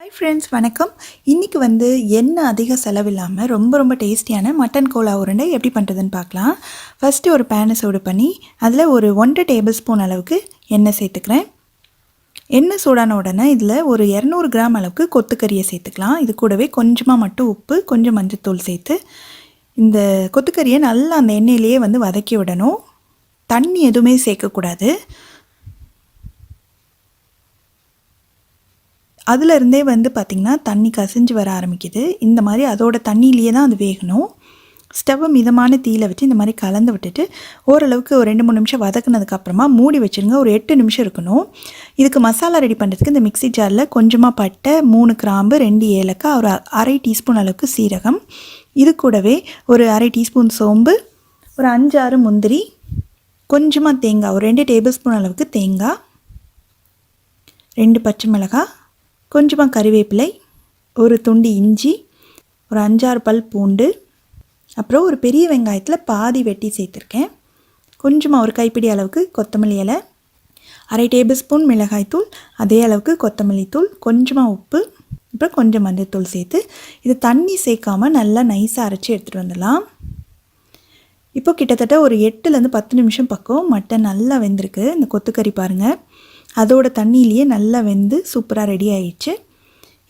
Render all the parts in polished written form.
Hi friends, வணக்கம். இன்றைக்கி எண்ணெய் அதிக செலவில்லாமல் ரொம்ப டேஸ்டியான மட்டன் கோலா உருண்டை எப்படி பண்ணுறதுன்னு பார்க்கலாம். ஃபஸ்ட்டு ஒரு பேனை சூடு பண்ணி அதில் ஒரு 1.5 டேபிள் ஸ்பூன் அளவுக்கு எண்ணெய் சேர்த்துக்கிறேன். எண்ணெய் சூடான உடனே இதில் ஒரு 200 கிராம் அளவுக்கு கொத்துக்கறியை சேர்த்துக்கலாம். இது கூடவே கொஞ்சமாக மட்டும் உப்பு, கொஞ்சம் மஞ்சள்தூள் சேர்த்து இந்த கொத்துக்கறியை நல்லா அந்த எண்ணெயிலேயே வதக்கி விடணும். தண்ணி எதுவுமே சேர்க்கக்கூடாது. அதிலிருந்தே பார்த்திங்கன்னா தண்ணி கசிஞ்சு வர ஆரம்பிக்குது. இந்த மாதிரி அதோட தண்ணியிலேயே தான் அது வேகணும். ஸ்டவ்வை மிதமான தீயில் வச்சு இந்த மாதிரி கலந்து விட்டுட்டு ஓரளவுக்கு ஒரு 2-3 நிமிஷம் வதக்குனதுக்கப்புறமா மூடி வச்சுருங்க. ஒரு 8 நிமிஷம் இருக்கணும். இதுக்கு மசாலா ரெடி பண்ணுறதுக்கு இந்த மிக்ஸி ஜாரில் கொஞ்சமாக பட்டை, 3 கிராம்பு, 2 ஏலக்காய், ஒரு 1/2 டீஸ்பூன் அளவுக்கு சீரகம், இது கூடவே ஒரு 1/2 டீஸ்பூன் சோம்பு, ஒரு 5-6 முந்திரி, கொஞ்சமாக தேங்காய், ஒரு 2 டேபிள் ஸ்பூன் அளவுக்கு தேங்காய், 2 பச்சை மிளகாய், கொஞ்சமாக கறிவேப்பிலை, ஒரு துண்டு இஞ்சி, ஒரு 5-6 பல் பூண்டு, அப்புறம் ஒரு பெரிய வெங்காயத்தில் பாதி வெட்டி சேர்த்துருக்கேன். கொஞ்சமாக ஒரு கைப்பிடி அளவுக்கு கொத்தமல்லி இலை, 1/2 டேபிள் ஸ்பூன் மிளகாய்த்தூள், அதே அளவுக்கு கொத்தமல்லி தூள், கொஞ்சமாக உப்பு, அப்புறம் கொஞ்சம் மஞ்சள்தூள் சேர்த்து இது தண்ணி சேர்க்காமல் நல்லா நைஸாக அரைச்சி எடுத்துகிட்டு வந்துடலாம். இப்போ கிட்டத்தட்ட ஒரு 8லேருந்து 10 நிமிஷம் பக்கம் மட்டன் நல்லா வெந்திருக்கு. இந்த கொத்துக்கறி பாருங்கள், அதோட தண்ணியிலேயே நல்லா வெந்து சூப்பராக ரெடி ஆயிடுச்சு.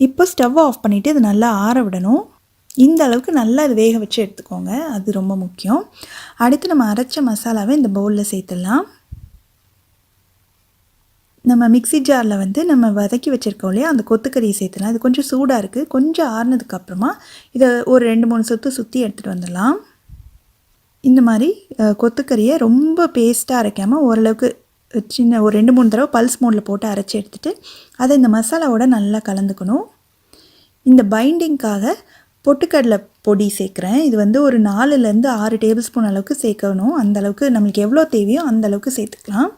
இப்போ ஸ்டவ் ஆஃப் பண்ணிவிட்டு இது நல்லா ஆற விடணும். இந்த அளவுக்கு நல்லா இது வேக வச்சு எடுத்துக்கோங்க, அது ரொம்ப முக்கியம். அடுத்து நம்ம அரைச்ச மசாலாவை இந்த பவுலில் சேர்த்துடலாம். நம்ம மிக்ஸி ஜாரில் நம்ம வதக்கி வச்சுருக்கோம் இல்லையா, அந்த கொத்துக்கறியை சேர்த்துலாம். இது கொஞ்சம் சூடாக இருக்குது. கொஞ்சம் ஆறுனதுக்கப்புறமா இதை ஒரு 2-3 சுற்றி எடுத்துகிட்டு வந்துடலாம். இந்த மாதிரி கொத்துக்கறியை ரொம்ப பேஸ்ட்டாக அரைக்காமல் ஓரளவுக்கு சின்ன ஒரு 2-3 தடவை பல்ஸ் மோடில் போட்டு அரைச்சி எடுத்துகிட்டு அதை இந்த மசாலாவோட நல்லா கலந்துக்கணும். இந்த பைண்டிங்காக பொட்டுக்கடலை பொடி சேர்க்குறேன். இது ஒரு 4லேருந்து 6 டேபிள் ஸ்பூன் அளவுக்கு சேர்க்கணும். அந்த அளவுக்கு நம்மளுக்கு எவ்வளோ தேவையோ அந்த அளவுக்கு சேர்த்துக்கலாம்.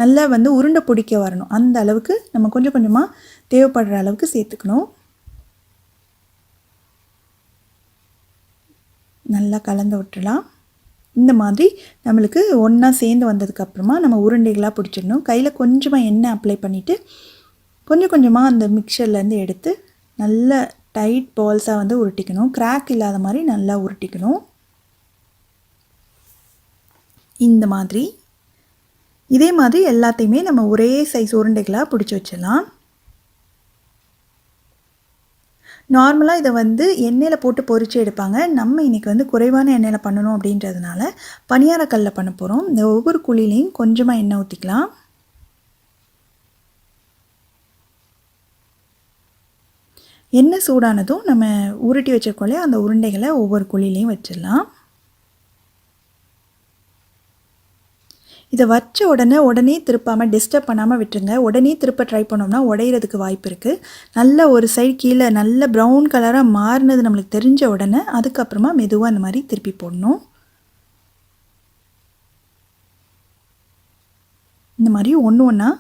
நல்லா உருண்டை பிடிக்க வரணும். அந்த அளவுக்கு நம்ம கொஞ்சம் கொஞ்சமாக தேவைப்படுற அளவுக்கு சேர்த்துக்கணும். நல்லா கலந்து விட்டுடலாம். இந்த மாதிரி நம்மளுக்கு ஒன்றா சேர்ந்து வந்ததுக்கப்புறமா நம்ம உருண்டைகளாக பிடிச்சிடணும். கையில் கொஞ்சமாக எண்ணெய் அப்ளை பண்ணிவிட்டு கொஞ்சம் கொஞ்சமாக அந்த மிக்சர்லேருந்து எடுத்து நல்ல டைட் பால்ஸாக உருட்டிக்கணும். கிராக் இல்லாத மாதிரி நல்லா உருட்டிக்கணும். இந்த மாதிரி இதே மாதிரி எல்லாத்தையுமே நம்ம ஒரே சைஸ் உருண்டைகளாக பிடிச்சி வச்சிடலாம். நார்மலாக இதை எண்ணெயில் போட்டு பொரித்து எடுப்பாங்க. நம்ம இன்றைக்கி குறைவான எண்ணெயில் பண்ணணும் அப்படின்றதுனால பணியாரக்கல்லில் பண்ண போகிறோம். இந்த ஒவ்வொரு குழிலையும் கொஞ்சமாக எண்ணெய் ஊற்றிக்கலாம். எண்ணெய் சூடானதும் நம்ம உருட்டி வச்சிருக்கோம் இல்லையா, அந்த உருண்டைகளை ஒவ்வொரு குழிலையும் வச்சிடலாம். இதை வச்ச உடனே திருப்பாமல் டிஸ்டர்ப் பண்ணாமல் விட்டுருங்க. உடனே திருப்ப ட்ரை பண்ணோம்னா உடையிறதுக்கு வாய்ப்பு இருக்குது. நல்ல ஒரு சைடு கீழே நல்ல ப்ரௌன் கலராக மாறினது நம்மளுக்கு தெரிஞ்ச உடனே அதுக்கப்புறமா மெதுவாக அந்த மாதிரி திருப்பி போடணும். இந்த மாதிரி ஒன்று ஒன்றா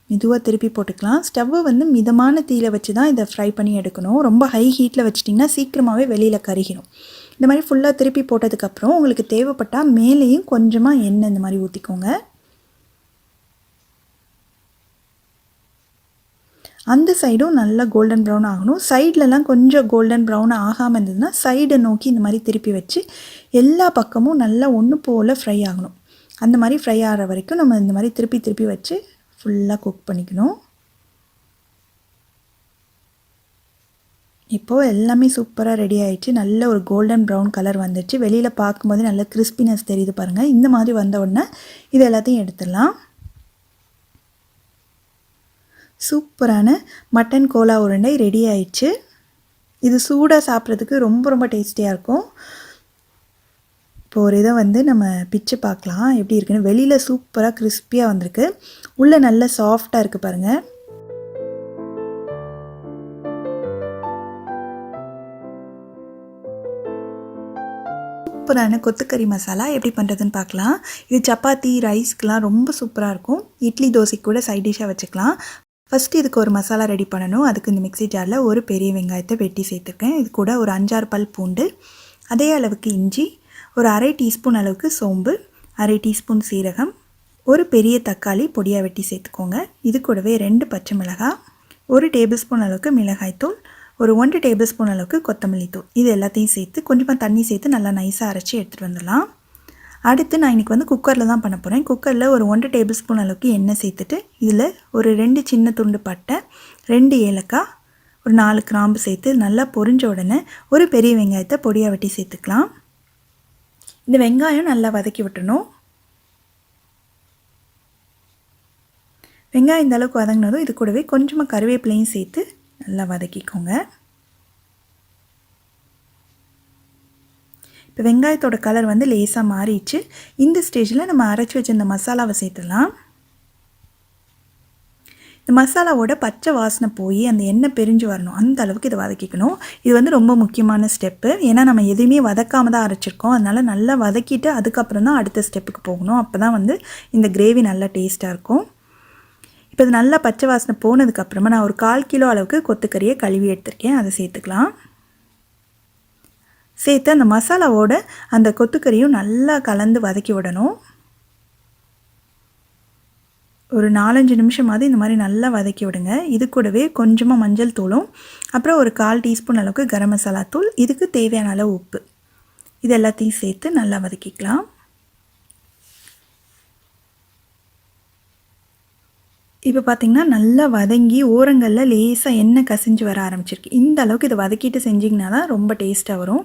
மெதுவாக திருப்பி போட்டுக்கலாம். ஸ்டவ்வை மிதமான தீயில் வச்சு தான் இதை ஃப்ரை பண்ணி எடுக்கணும். ரொம்ப ஹை ஹீட்டில் வச்சிட்டிங்கன்னா சீக்கிரமாகவே வெளியில் கருகிடும். இந்த மாதிரி ஃபுல்லாக திருப்பி போட்டதுக்கப்புறம் உங்களுக்கு தேவைப்பட்டால் மேலேயும் கொஞ்சமாக எண்ணெய் இந்த மாதிரி ஊற்றிக்கோங்க. அந்த சைடும் நல்லா கோல்டன் ப்ரௌன் ஆகணும். சைட்லலாம் கொஞ்சம் கோல்டன் ப்ரௌன் ஆகாமல் இருந்ததுன்னா சைடை நோக்கி இந்த மாதிரி திருப்பி வச்சு எல்லா பக்கமும் நல்லா ஒன்று போல் ஃப்ரை ஆகணும். அந்த மாதிரி ஃப்ரை ஆகிற வரைக்கும் நம்ம இந்த மாதிரி திருப்பி வச்சு ஃபுல்லாக குக் பண்ணிக்கணும். இப்போது எல்லாமே சூப்பராக ரெடி ஆகிடுச்சு. நல்ல ஒரு கோல்டன் ப்ரௌன் கலர் வந்துடுச்சு. வெளியில் பார்க்கும்போது நல்ல கிறிஸ்பினஸ் தெரியுது பாருங்கள். இந்த மாதிரி வந்த உடனே இது எல்லாத்தையும் எடுத்துடலாம். சூப்பரான மட்டன் கோலா உருண்டை ரெடி ஆயிடுச்சு. இது சூடாக சாப்பிட்றதுக்கு ரொம்ப டேஸ்டியாக இருக்கும். இப்போ ஒரு இதை நம்ம பிச்சு பார்க்கலாம் எப்படி இருக்குன்னு. வெளியில் சூப்பராக கிறிஸ்பியாக வந்திருக்கு, உள்ளே நல்ல சாஃப்டாக இருக்குது பாருங்கள். சூப்பரான கொத்துக்கறி மசாலா எப்படி பண்ணுறதுன்னு பார்க்கலாம். இது சப்பாத்தி, ரைஸ்க்கெலாம் ரொம்ப சூப்பராக இருக்கும். இட்லி, தோசைக்கு கூட சைட் டிஷ்ஷாக வச்சுக்கலாம். ஃபஸ்ட்டு இதுக்கு ஒரு மசாலா ரெடி பண்ணணும். அதுக்கு இந்த மிக்ஸி ஜாரில் ஒரு பெரிய வெங்காயத்தை வெட்டி சேர்த்துருக்கேன். இது கூட ஒரு 5-6 பல் பூண்டு, அதே அளவுக்கு இஞ்சி, ஒரு 1/2 டீஸ்பூன் அளவுக்கு சோம்பு, 1/2 டீஸ்பூன் சீரகம், ஒரு பெரிய தக்காளி பொடியாக வெட்டி சேர்த்துக்கோங்க. இது கூடவே 2 பச்சை மிளகாய், 1 டேபிள் ஸ்பூன் அளவுக்கு மிளகாய்த்தூள், ஒரு 1 டேபிள் ஸ்பூன் அளவுக்கு கொத்தமல்லி தூள், இது எல்லாத்தையும் சேர்த்து கொஞ்சமாக தண்ணி சேர்த்து நல்லா நைஸாக அரைச்சி எடுத்துகிட்டு வந்துடலாம். அடுத்து நான் இன்றைக்கி வந்து குக்கரில் தான் பண்ண போகிறேன். குக்கரில் ஒரு 1 டேபிள் ஸ்பூன் அளவுக்கு எண்ணெய் சேர்த்துட்டு இதில் ஒரு 2 சின்ன துண்டு பட்டை, 2 ஏலக்காய், ஒரு 4 கிராம்பு சேர்த்து நல்லா பொரிஞ்ச உடனே ஒரு பெரிய வெங்காயத்தை பொடியாக வெட்டி சேர்த்துக்கலாம். இந்த வெங்காயம் நல்லா வதக்கி விட்டுணும். வெங்காயம் இந்த அளவுக்கு வதங்கினதும் இது கூடவே கொஞ்சமாக கருவேப்பிலையும் சேர்த்து நல்லா வதக்கிக்கோங்க. இப்போ வெங்காயத்தோட கலர் வந்து லேசாக மாறிடுச்சு. இந்த ஸ்டேஜில் நம்ம அரைச்சி வச்சிருந்த மசாலாவை சேர்த்துடலாம். இந்த மசாலாவோட பச்சை வாசனை போய் அந்த எண்ணெய் பிரிஞ்சு வரணும், அந்த அளவுக்கு இதை வதக்கிக்கணும். இது வந்து ரொம்ப முக்கியமான ஸ்டெப்பு. ஏன்னா நம்ம எதுவுமே வதக்காமல் தான் அரைச்சிருக்கோம். அதனால் நல்லா வதக்கிட்டு அதுக்கப்புறம் தான் அடுத்த ஸ்டெப்புக்கு போகணும். அப்போ தான் வந்து இந்த கிரேவி நல்லா டேஸ்ட்டாக இருக்கும். இப்போ இது நல்லா பச்சை வாசனை போனதுக்கப்புறமா நான் ஒரு 1/4 கிலோ அளவுக்கு கொத்துக்கறியை கழுவி எடுத்திருக்கேன். அதை சேர்த்துக்கலாம். சேர்த்து அந்த மசாலாவோட அந்த கொத்துக்கறியும் நல்லா கலந்து வதக்கி விடணும். ஒரு 4-5 நிமிஷமாவது இந்த மாதிரி நல்லா வதக்கி விடுங்க. இது கூடவே கொஞ்சமாக மஞ்சள் தூளும், அப்புறம் ஒரு 1/4 டீஸ்பூன் அளவுக்கு கரம் மசாலா தூள், இதுக்கு தேவையான அளவு உப்பு, இது எல்லாத்தையும் சேர்த்து நல்லா வதக்கிக்கலாம். இப்போ பார்த்திங்கன்னா நல்லா வதங்கி ஓரங்களில் லேசாக எண்ணெய் கசிஞ்சு வர ஆரம்பிச்சிருக்கு. இந்த அளவுக்கு இதை வதக்கிட்டு செஞ்சிங்கன்னா தான் ரொம்ப டேஸ்ட்டாக வரும்.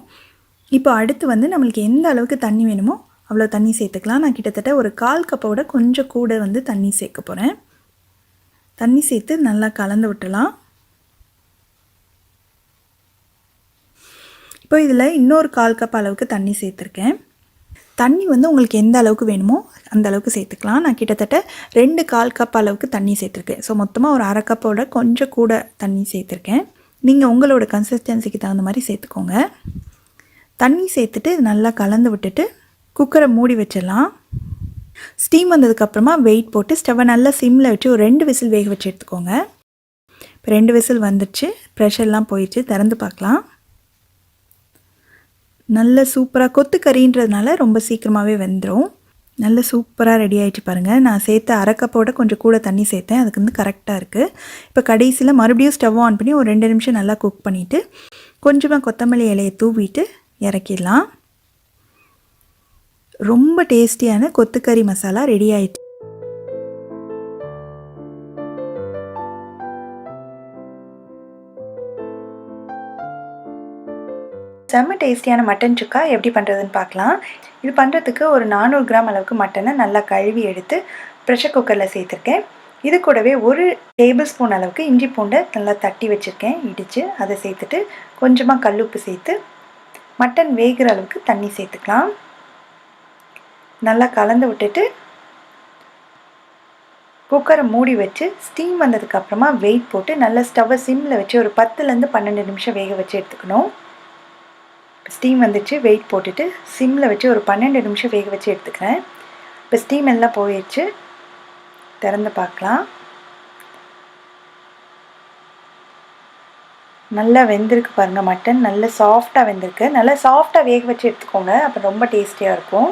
இப்போ அடுத்து வந்து நம்மளுக்கு எந்த அளவுக்கு தண்ணி வேணுமோ அவ்வளோ தண்ணி சேர்த்துக்கலாம். நான் கிட்டத்தட்ட ஒரு 1/4 கப்போட கொஞ்சம் கூட வந்து தண்ணி சேர்க்க போகிறேன். தண்ணி சேர்த்து நல்லா கலந்து விட்டுலாம். இப்போ இதில் இன்னொரு 1/4 கப் அளவுக்கு தண்ணி சேர்த்துருக்கேன். தண்ணி வந்து உங்களுக்கு எந்த அளவுக்கு வேணுமோ அந்த அளவுக்கு சேர்த்துக்கலாம். நான் கிட்டத்தட்ட 2 1/4 கப் அளவுக்கு தண்ணி சேர்த்துருக்கேன். ஸோ மொத்தமாக ஒரு 1/2 கப்போட கொஞ்சம் கூட தண்ணி சேர்த்துருக்கேன். நீங்கள் உங்களோட கன்சிஸ்டன்சிக்கு தகுந்த மாதிரி சேர்த்துக்கோங்க. தண்ணி சேர்த்துட்டு நல்லா கலந்து விட்டுட்டு குக்கரை மூடி வச்சிடலாம். ஸ்டீம் வந்ததுக்கப்புறமா வெயிட் போட்டு ஸ்டவ்வை நல்லா சிம்மில் வச்சு ஒரு 2 விசில் வேக வச்சு எடுத்துக்கோங்க. இப்போ 2 விசில் வந்துடுச்சு, ப்ரெஷர்லாம் போயிடுச்சு. திறந்து பார்க்கலாம். நல்ல சூப்பராக கொத்துக்கறின்றதுனால ரொம்ப சீக்கிரமாகவே வெந்துடும். நல்ல சூப்பராக ரெடி ஆகிடுச்சு பாருங்கள். நான் சேர்த்த 1/2 கப்போட கொஞ்சம் கூட தண்ணி சேர்த்தேன். அதுக்கு வந்து கரெக்டாக இருக்குது. இப்போ கடைசியில் மறுபடியும் ஸ்டவ் ஆன் பண்ணி ஒரு 2 நிமிஷம் நல்லா குக் பண்ணிவிட்டு கொஞ்சமாக கொத்தமல்லி இலையை தூவிட்டு இறக்கிடலாம். ரொம்ப டேஸ்டியான கொத்துக்கறி மசாலா ரெடி ஆயிடுச்சு. செம்ம டேஸ்டியான மட்டன் சுக்கா எப்படி பண்ணுறதுன்னு பார்க்கலாம். இது பண்ணுறதுக்கு ஒரு 400 கிராம் அளவுக்கு மட்டனை நல்லா கழுவி எடுத்து ப்ரெஷர் குக்கரில் சேர்த்துருக்கேன். இது கூடவே 1 டேபிள் ஸ்பூன் அளவுக்கு இஞ்சி பூண்டை நல்லா தட்டி வச்சுருக்கேன் இடித்து. அதை சேர்த்துட்டு கொஞ்சமாக கல்லுப்பு சேர்த்து மட்டன் வேகிற அளவுக்கு தண்ணி சேர்த்துக்கலாம். நல்லா கலந்து விட்டுட்டு குக்கரை மூடி வச்சு ஸ்டீம் வந்ததுக்கப்புறமா வெயிட் போட்டு நல்லா ஸ்டவ்வை சிம்மில் வச்சு ஒரு 10லேருந்து 12 நிமிஷம் வேக வச்சு எடுத்துக்கணும். ஸ்டீம் வந்துச்சு, வெயிட் போட்டுட்டு சிம்மில் வச்சு ஒரு 12 நிமிஷம் வேக வச்சு எடுத்துக்கிறேன். இப்போ ஸ்டீம் எல்லாம் போயிடுச்சு. திறந்து பார்க்கலாம். நல்லா வெந்திருக்கு பாருங்கள். மட்டன் நல்லா சாஃப்டாக வெந்திருக்கு. நல்லா சாஃப்டாக வேக வச்சு எடுத்துக்கோங்க, அப்போ ரொம்ப டேஸ்டியாக இருக்கும்.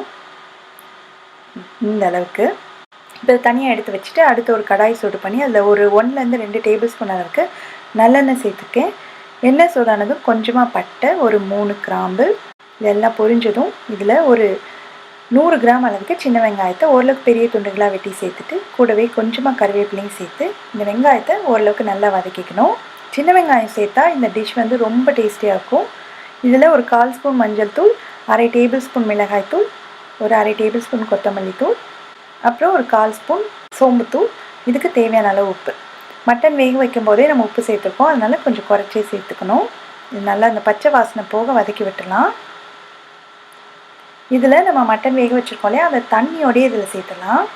இந்த அளவுக்கு இப்போ தனியாக எடுத்து வச்சுட்டு அடுத்து ஒரு கடாய் சூடு பண்ணி அதில் ஒரு 1லேருந்து 2 டேபிள் ஸ்பூன் அளவுக்கு நல்லெண்ணெய் சேர்த்துருக்கேன். எண்ணெய் சூடானதும் கொஞ்சமாக பட்டை, ஒரு 3 கிராம்பு, இதெல்லாம் பொரிஞ்சதும் இதில் ஒரு 100 கிராம் அளவுக்கு சின்ன வெங்காயத்தை ஓரளவுக்கு பெரிய துண்டுகளாக வெட்டி சேர்த்துட்டு கூடவே கொஞ்சமாக கருவேப்பிலையும் சேர்த்து இந்த வெங்காயத்தை ஓரளவுக்கு நல்லா வதக்கிக்கணும். சின்ன வெங்காயம் சேர்த்தா இந்த டிஷ் வந்து ரொம்ப டேஸ்டியாக இருக்கும். இதில் ஒரு 1/4 ஸ்பூன் மஞ்சள் தூள், 1/2 டேபிள் ஸ்பூன் மிளகாய் தூள், ஒரு 1/2 டேபிள் ஸ்பூன் கொத்தமல்லி தூள், அப்புறம் ஒரு 1/4 ஸ்பூன் சோம்புத்தூள், இதுக்கு தேவையான அளவு உப்பு. மட்டன் வேக வைக்கும் போதே நம்ம உப்பு சேர்த்துருக்கோம், அதனால் கொஞ்சம் குறைச்சே சேர்த்துக்கணும். இது நல்லா அந்த பச்சை வாசனை போக வதக்கி விட்டுடலாம். இதில் நம்ம மட்டன் வேக வச்சுருக்கோம் இல்லையா, அந்த தண்ணியோடய இதில் சேர்த்துடலாம்.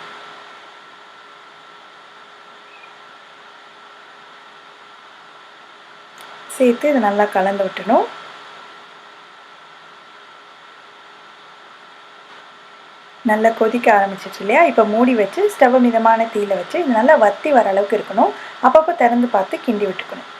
சேர்த்து இதை நல்லா கலந்து விட்டுணும். நல்லா கொதிக்க ஆரம்பிச்சிச்சு இல்லையா, இப்போ மூடி வச்சு ஸ்டவ் மிதமான தீயில் வச்சு இது நல்லா வற்றி வர அளவுக்கு இருக்கணும். அப்பப்போ திறந்து பார்த்து கிண்டி விட்டுக்கணும்.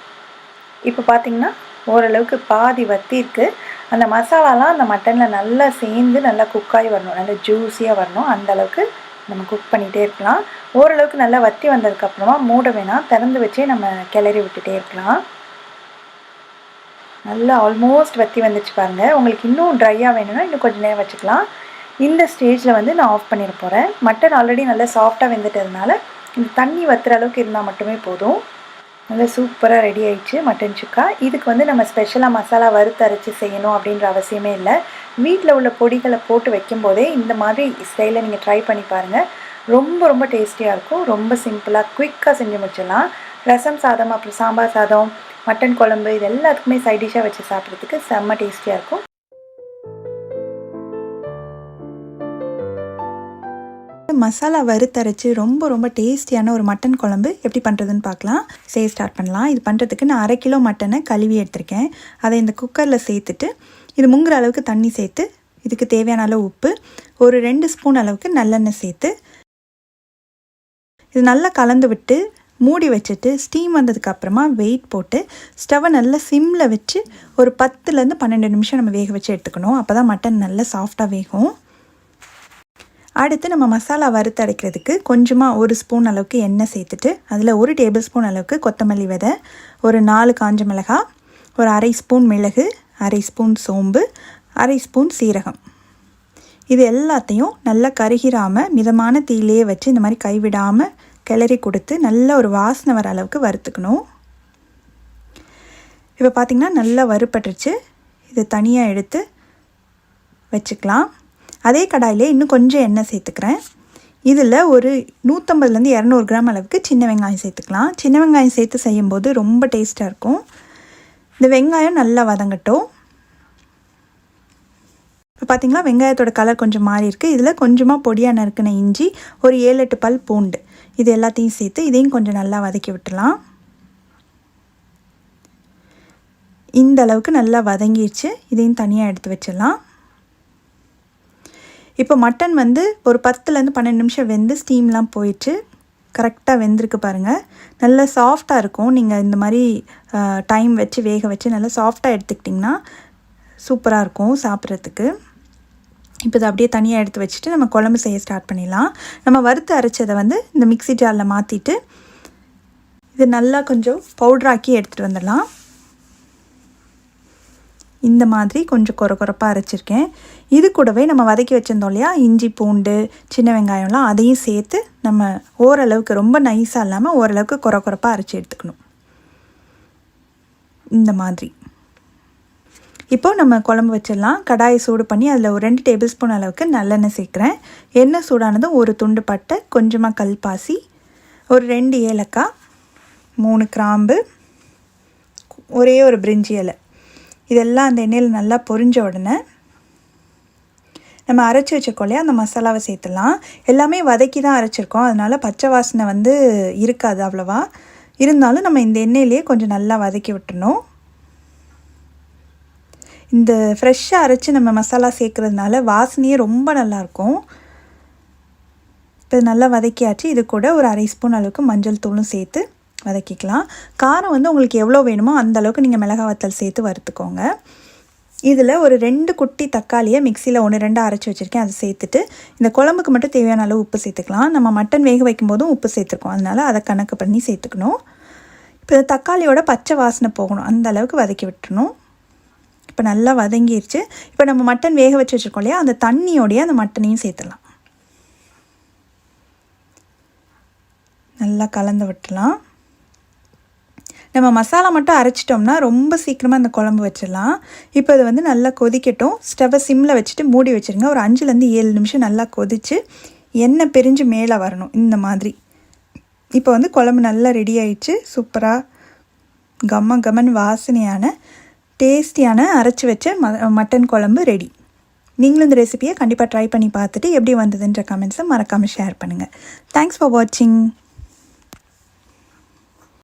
இப்போ பார்த்திங்கன்னா ஓரளவுக்கு பாதி வற்றி இருக்குது. அந்த மசாலாலாம் அந்த மட்டனில் நல்லா சேர்ந்து நல்லா குக்காகி வரணும், நல்லா ஜூஸியாக வரணும். அந்தளவுக்கு நம்ம குக் பண்ணிகிட்டே இருக்கலாம். ஓரளவுக்கு நல்லா வற்றி வந்ததுக்கப்புறமா மூட வேணாம், திறந்து வச்சே நம்ம கிளறி விட்டுட்டே இருக்கலாம். நல்லா ஆல்மோஸ்ட் வற்றி வந்துச்சு பாருங்கள். உங்களுக்கு இன்னும் ட்ரையாக வேணும்னா இன்னும் கொஞ்சம் நேரம் வச்சுக்கலாம். இந்த ஸ்டேஜில் வந்து நான் ஆஃப் பண்ணிட போகிறேன். மட்டன் ஆல்ரெடி நல்லா சாஃப்டாக வெந்துட்டதுனால இந்த தண்ணி வற்றுற அளவுக்கு இருந்தால் மட்டுமே போதும். நல்லா சூப்பராக ரெடி ஆயிடுச்சு மட்டன் சுக்கா. இதுக்கு வந்து நம்ம ஸ்பெஷலாக மசாலா வறுத்து அரைச்சி செய்யணும் அப்படின்ற அவசியமே இல்லை. வீட்டில் உள்ள பொடிகளை போட்டு வைக்கும்போதே இந்த மாதிரி ஸ்டைலில் நீங்கள் ட்ரை பண்ணி பாருங்கள். ரொம்ப ரொம்ப டேஸ்டியாக இருக்கும். ரொம்ப சிம்பிளாக குயிக்காக செஞ்சு முடிச்சிடலாம். ரசம் சாதம், அப்புறம் சாம்பார் சாதம், மட்டன் குழம்பு, இது எல்லாத்துக்குமே சைட் டிஷ்ஷாக வச்சு சாப்பிட்றதுக்கு செம்ம டேஸ்டியாக இருக்கும். மசாலா வறுத்தரைச்சி ரொம்ப ரொம்ப டேஸ்டியான ஒரு மட்டன் குழம்பு எப்படி பண்ணுறதுன்னு பார்க்கலாம். செய்ய ஸ்டார்ட் பண்ணலாம். இது பண்ணுறதுக்கு நான் 1/2 கிலோ மட்டனை கழுவி எடுத்திருக்கேன். அதை இந்த குக்கரில் சேர்த்துட்டு இது முங்குற அளவுக்கு தண்ணி சேர்த்து இதுக்கு தேவையான அளவு உப்பு, ஒரு 2 ஸ்பூன் அளவுக்கு நல்லெண்ணெய் சேர்த்து இது நல்லா கலந்து விட்டு மூடி வச்சுட்டு ஸ்டீம் வந்ததுக்கப்புறமா வெயிட் போட்டு ஸ்டவ்வை நல்லா சிம்மில் வச்சு ஒரு 10லேருந்து 12 நிமிஷம் நம்ம வேக வச்சு எடுத்துக்கணும். அப்போ தான் மட்டன் நல்லா சாஃப்டாக வேகும். அடுத்து நம்ம மசாலா வறுத்து அரைக்கிறதுக்கு கொஞ்சமாக 1 ஸ்பூன் அளவுக்கு எண்ணெய் சேர்த்துட்டு அதில் 1 டேபிள் ஸ்பூன் அளவுக்கு கொத்தமல்லி விதை, ஒரு 4 காஞ்ச மிளகாய், ஒரு 1/2 ஸ்பூன் மிளகு, 1/2 ஸ்பூன் சோம்பு, 1/2 ஸ்பூன் சீரகம், இது எல்லாத்தையும் நல்லா கருகிராமல் மிதமான தீயிலேயே வச்சு இந்த மாதிரி கைவிடாமல் கிளறி கொடுத்து நல்ல ஒரு வாசனை வர அளவுக்கு வறுத்துக்கணும். இப்போ பார்த்திங்கன்னா நல்லா வறுப்பட்டுருச்சு. இது தனியாக எடுத்து வச்சுக்கலாம். அதே கடாயிலே இன்னும் கொஞ்சம் எண்ணெய் சேர்த்துக்கிறேன். இதில் ஒரு 150லேருந்து 200 கிராம் அளவுக்கு சின்ன வெங்காயம் சேர்த்துக்கலாம். சின்ன வெங்காயம் சேர்த்து செய்யும்போது ரொம்ப டேஸ்ட்டாக இருக்கும். இந்த வெங்காயம் நல்லா வதங்கட்டும். இப்போ பார்த்திங்களா வெங்காயத்தோட கலர் கொஞ்சம் மாறி இருக்குது. இதில் கொஞ்சமாக பொடியாக நறுக்கின இஞ்சி, ஒரு 7-8 பல் பூண்டு, இது எல்லாத்தையும் சேர்த்து இதையும் கொஞ்சம் நல்லா வதக்கி விட்டுலாம். இந்த அளவுக்கு நல்லா வதங்கிடுச்சு. இதையும் தனியாக எடுத்து வச்சிடலாம். இப்போ மட்டன் வந்து ஒரு 10லேருந்து 12 நிமிஷம் வெந்து ஸ்டீம்லாம் போயிடுச்சு. கரெக்டாக வெந்திருக்கு பாருங்கள். நல்லா சாஃப்டாக இருக்கும். நீங்கள் இந்த மாதிரி டைம் வச்சு வேக வச்சு நல்லா சாஃப்டாக எடுத்துக்கிட்டிங்கன்னா சூப்பராக இருக்கும் சாப்பிட்றதுக்கு. இப்போ இதை அப்படியே தனியாக எடுத்து வச்சுட்டு நம்ம குழம்பு செய்ய ஸ்டார்ட் பண்ணிடலாம். நம்ம வறுத்து அரைச்சதை வந்து இந்த மிக்ஸி ஜாரில் மாற்றிட்டு இது நல்லா கொஞ்சம் பவுட்ராக்கி எடுத்துகிட்டு வந்துடலாம். இந்த மாதிரி கொஞ்சம் கொரப்பாக அரைச்சிருக்கேன். இது கூடவே நம்ம வதக்கி வச்சுருந்தோம் இல்லையா, இஞ்சி பூண்டு சின்ன வெங்காயம்லாம், அதையும் சேர்த்து நம்ம ஓரளவுக்கு ரொம்ப நைஸாக இல்லாமல் ஓரளவுக்கு கொரப்பாக அரைச்சி எடுத்துக்கணும். இந்த மாதிரி இப்போ நம்ம குழம்பு வச்சிடலாம். கடாயை சூடு பண்ணி அதில் ஒரு 2 டேபிள் ஸ்பூன் அளவுக்கு நல்லெண்ணெய் சேர்க்குறேன். எண்ணெய் சூடானதும் ஒரு துண்டு பட்டை, கொஞ்சமாக கல்பாசி, ஒரு 2 ஏலக்காய், 3 கிராம்பு, ஒரே ஒரு பிரிஞ்சி இலை, இதெல்லாம் அந்த எண்ணெயில் நல்லா பொரிஞ்ச உடனே நம்ம அரைச்சி வச்சுருக்கோம் இல்லையா அந்த மசாலாவை சேர்த்துடலாம். எல்லாமே வதக்கி தான் அரைச்சிருக்கோம், அதனால் பச்சை வாசனை வந்து இருக்காது அவ்வளோவா. இருந்தாலும் நம்ம இந்த எண்ணெயிலேயே கொஞ்சம் நல்லா வதக்கி விட்டுணும். இந்த ஃப்ரெஷ்ஷாக அரைச்சி நம்ம மசாலா சேர்க்குறதுனால வாசனையே ரொம்ப நல்லாயிருக்கும். இப்போ நல்லா வதக்கியாச்சு. இது கூட ஒரு 1/2 ஸ்பூன் அளவுக்கு மஞ்சள் தூளும் சேர்த்து வதக்கிக்கலாம். காரம் வந்து உங்களுக்கு எவ்வளோ வேணுமோ அந்த அளவுக்கு நீங்கள் மிளகாய் வத்தல் சேர்த்து வறுத்துக்கோங்க. இதில் ஒரு 2 குட்டி தக்காளியை மிக்சியில் 1-2 அரைச்சி வச்சுருக்கேன், அதை சேர்த்துட்டு இந்த குழம்புக்கு மட்டும் தேவையான அளவு உப்பு சேர்த்துக்கலாம். நம்ம மட்டன் வேக வைக்கும் போதும் உப்பு சேர்த்துருக்கோம், அதனால் அதை கணக்கு பண்ணி சேர்த்துக்கணும். இப்போ இந்த தக்காளியோட பச்சை வாசனை போகணும், அந்த அளவுக்கு வதக்கி விட்டுறணும். இப்போ நல்லா வதங்கிடுச்சு. இப்போ நம்ம மட்டன் வேக வச்சு வச்சுருக்கோம் இல்லையா, அந்த தண்ணியோடைய அந்த மட்டனையும் சேர்த்துடலாம். நல்லா கலந்து விட்டுலாம். நம்ம மசாலா மட்டும் அரைச்சிட்டோம்னா ரொம்ப சீக்கிரமாக அந்த குழம்பு வச்சிடலாம். இப்போ இது வந்து நல்லா கொதிக்கட்டும். ஸ்டவ்வை சிம்மில் வச்சுட்டு மூடி வச்சுருங்க. ஒரு 5லேருந்து 7 நிமிஷம் நல்லா கொதித்து எண்ணெய் பிரிஞ்சு மேலே வரணும் இந்த மாதிரி. இப்போ வந்து குழம்பு நல்லா ரெடி ஆயிடுச்சு. சூப்பராக கம்மன் வாசனையான டேஸ்டியான அரைச்சி வச்ச மட்டன் குழம்பு ரெடி. நீங்களும் இந்த ரெசிபியை கண்டிப்பாக ட்ரை பண்ணி பார்த்துட்டு எப்படி வந்ததுன்ற கமெண்ட்ஸை மறக்காமல் ஷேர் பண்ணுங்கள். தேங்க்ஸ் ஃபார் வாட்சிங்.